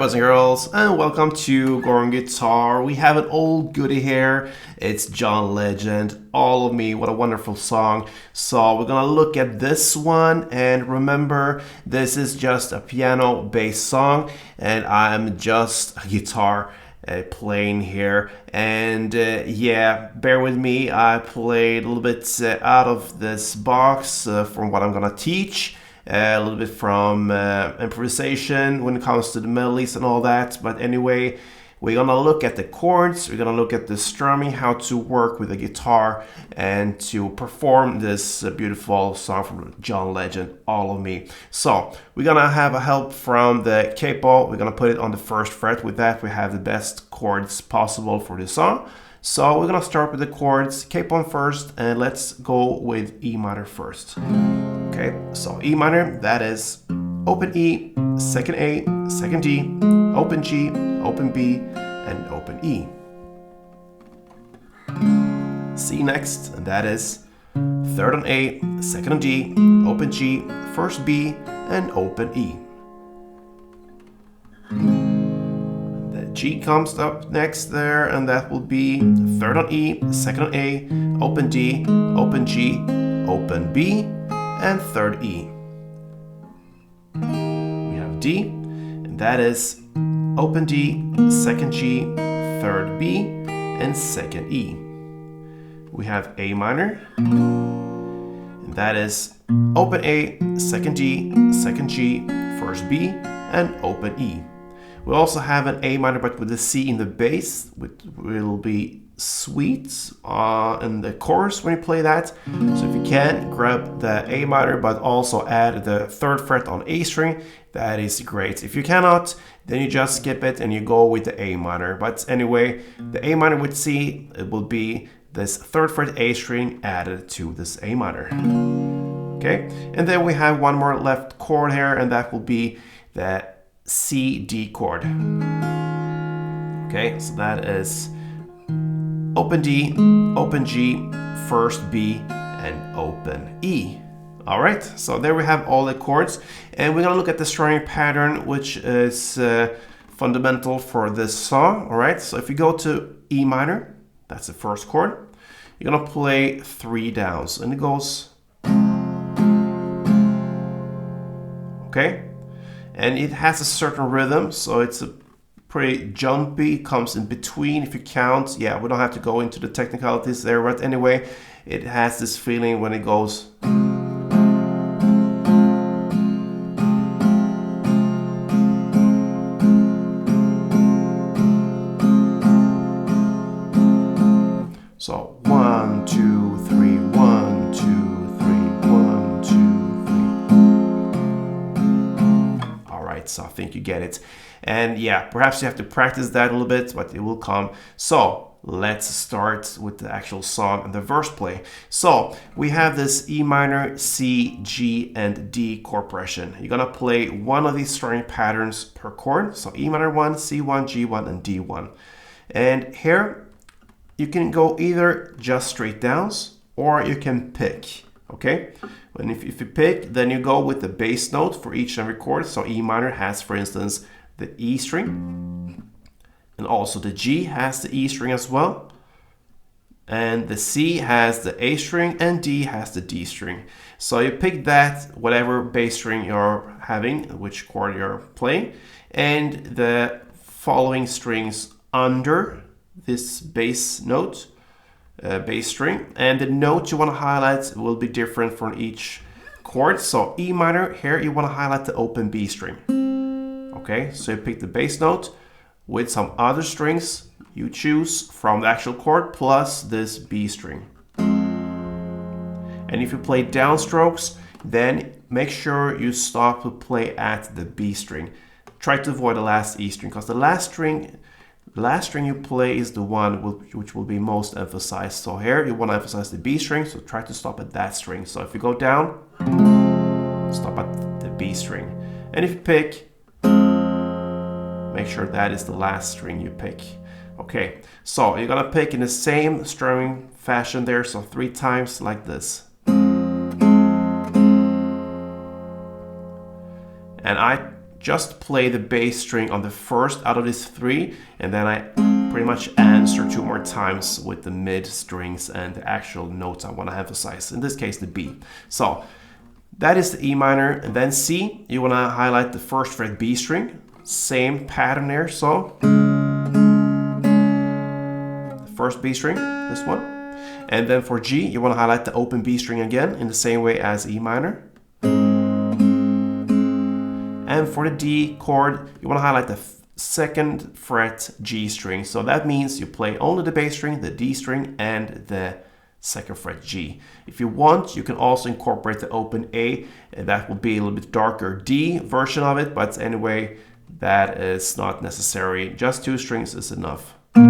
boys and girls, and welcome to Gorn Guitar. We have an old goodie here. It's John Legend, All of Me. What a wonderful song. So we're gonna look at this one, and remember, this is just a piano-based song, and I'm just a guitar playing here. And yeah, bear with me. I played a little bit out of this box from what I'm gonna teach. A little bit from improvisation when it comes to the melodies and all that. But anyway, we're gonna look at the chords, we're gonna look at the strumming, how to work with the guitar and to perform this beautiful song from John Legend, All of Me. So we're gonna have a help from the capo. We're gonna put it on the first fret. With that, we have the best chords possible for this song. So we're gonna start with the chords, capo first, and let's go with E minor first. Okay, so E minor, that is open E, second A, second D, open G, open B, and open E. C next, and that is third on A, second on D, open G, first B, and open E. The G comes up next there, and that will be third on E, second on A, open D, open G, open B, and third E. We have D, and that is open D, second G, third B, and second E. We have A minor, and that is open A, second D, second G, first B, and open E. We also have an A minor, but with a C in the bass, which will be sweet in the chorus when you play that. So if you can, grab the A minor, but also add the third fret on A string, that is great. If you cannot, then you just skip it and you go with the A minor. But anyway, the A minor with C, it will be this third fret A string added to this A minor. Okay, and then we have one more left chord here, and that will be the C D chord. Okay, so that is open D, open G, first B, and open E. All right, so there we have all the chords, and we're gonna look at the strumming pattern, which is fundamental for this song. All right, so if you go to E minor, that's the first chord, you're gonna play 3 downs, and it goes, okay, and it has a certain rhythm, so it's a pretty jumpy, comes in between if you count. Yeah, we don't have to go into the technicalities there, but anyway, it has this feeling when it goes. So 1, 2, 3, 1, 2, 3, 1, 2, 3. All right, so I think you get it. And yeah, perhaps you have to practice that a little bit, but it will come. So let's start with the actual song and the verse play. So we have this E minor, C, G, and D chord progression. You're gonna play one of these strumming patterns per chord. So E minor 1, C1, G1, and D1. And here you can go either just straight downs or you can pick. Okay, and if you pick, then you go with the bass note for each and every chord. So E minor has, for instance, the E string, and also the G has the E string as well, and the C has the A string, and D has the D string. So you pick that, whatever bass string you're having, which chord you're playing, and the following strings under this bass note, bass string, and the note you want to highlight will be different for each chord. So E minor, here you want to highlight the open B string. Okay, so you pick the bass note with some other strings you choose from the actual chord plus this B string. And if you play downstrokes, then make sure you stop to play at the B string. Try to avoid the last E string, because the last string you play is the one which will be most emphasized. So here you want to emphasize the B string, so try to stop at that string. So if you go down, stop at the B string. And if you pick, make sure that is the last string you pick. Okay, so you're gonna pick in the same strumming fashion there, so 3 times like this. And I just play the bass string on the first out of these three, and then I pretty much answer 2 more times with the mid strings and the actual notes I want to emphasize, in this case the B. So that is the E minor, and then C, you want to highlight the first fret B string, same pattern there, so the first B string, this one, and then for G, you want to highlight the open B string again in the same way as E minor. And for the D chord, you want to highlight the second fret G string. So that means you play only the bass string, the D string, and the second fret G. If you want, you can also incorporate the open A, and that will be a little bit darker D version of it, but anyway, that is not necessary. Just 2 strings is enough. You're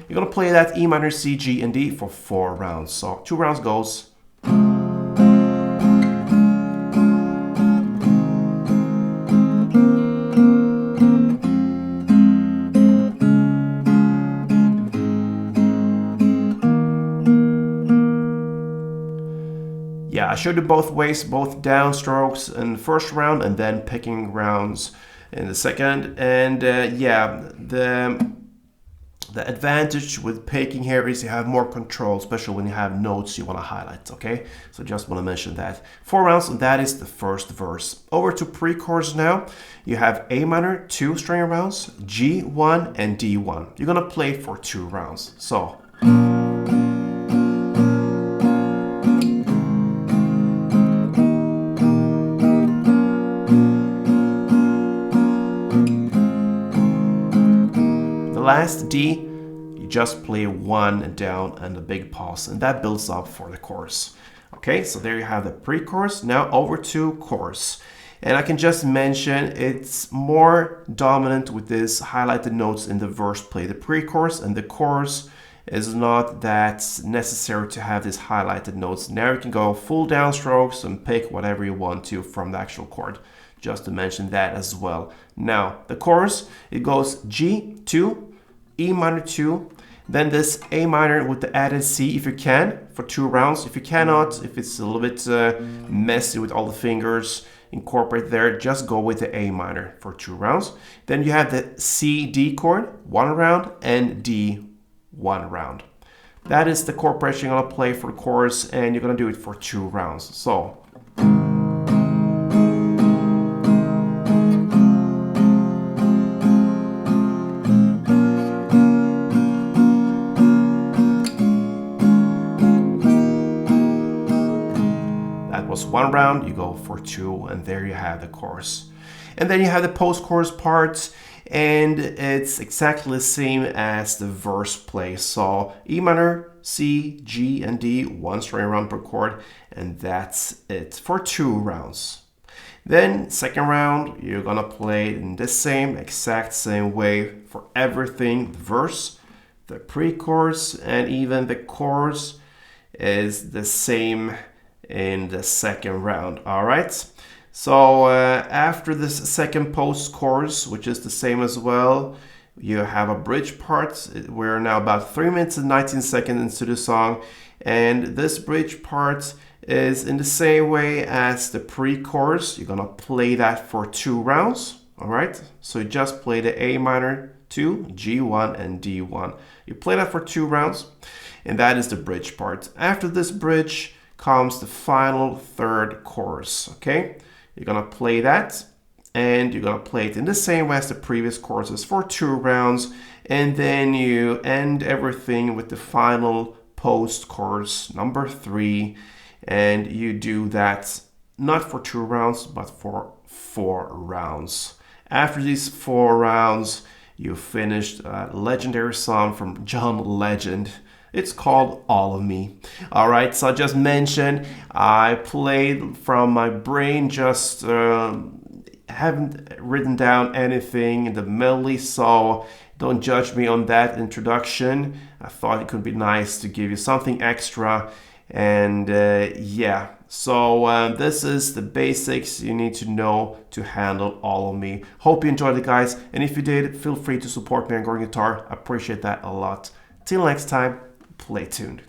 going to play that E minor, C, G, and D for 4 rounds. So 2 rounds goes. Yeah, I showed you both ways, both downstrokes in the first round and then picking rounds in the second. And yeah, the advantage with picking here is you have more control, especially when you have notes you want to highlight, okay? So just want to mention that. 4 rounds, and that is the first verse. Over to pre-chorus now. You have A minor, 2 string rounds, G1 and D1. You're gonna play for 2 rounds. So last D, you just play 1 down and a big pause, and that builds up for the chorus. Okay, so there you have the pre-chorus. Now over to chorus. And I can just mention it's more dominant with this highlighted notes in the verse play, the pre-chorus, and the chorus is not that necessary to have these highlighted notes. Now you can go full downstrokes and pick whatever you want to from the actual chord. Just to mention that as well. Now the chorus, it goes G2, E minor 2, then this A minor with the added C if you can for 2 rounds. If you cannot, if it's a little bit messy with all the fingers, incorporate there, just go with the A minor for 2 rounds. Then you have the C, D chord, 1 round, and D, 1 round. That is the chord progression you're gonna play for the chorus, and you're gonna do it for 2 rounds. So was 1 round, you go for 2, and there you have the chorus. And then you have the post-chorus parts, and it's exactly the same as the verse play. So E minor, C, G, and D, 1 string round per chord, and that's it for 2 rounds. Then second round, you're gonna play in the exact same way for everything. The verse, the pre-chorus, and even the chorus is the same in the second round. All right, so after this second post chorus, which is the same as well, you have a bridge part. We're now about 3 minutes and 19 seconds into the song, and this bridge part is in the same way as the pre-chorus. You're gonna play that for 2 rounds. All right, so you just play the A minor 2, G1, and D1. You play that for 2 rounds, and that is the bridge part. After this bridge comes the final third chorus, okay? You're gonna play that, and you're gonna play it in the same way as the previous choruses for 2 rounds, and then you end everything with the final post chorus, number 3, and you do that not for 2 rounds, but for 4 rounds. After these 4 rounds, you finished a legendary song from John Legend. It's called All of Me. All right, so I just mentioned I played from my brain, just haven't written down anything in the melody, so don't judge me on that introduction. I thought it could be nice to give you something extra, and yeah. So this is the basics you need to know to handle All of Me. Hope you enjoyed it, guys, and if you did, feel free to support me on Growing Guitar. I appreciate that a lot. Till next time, play tuned.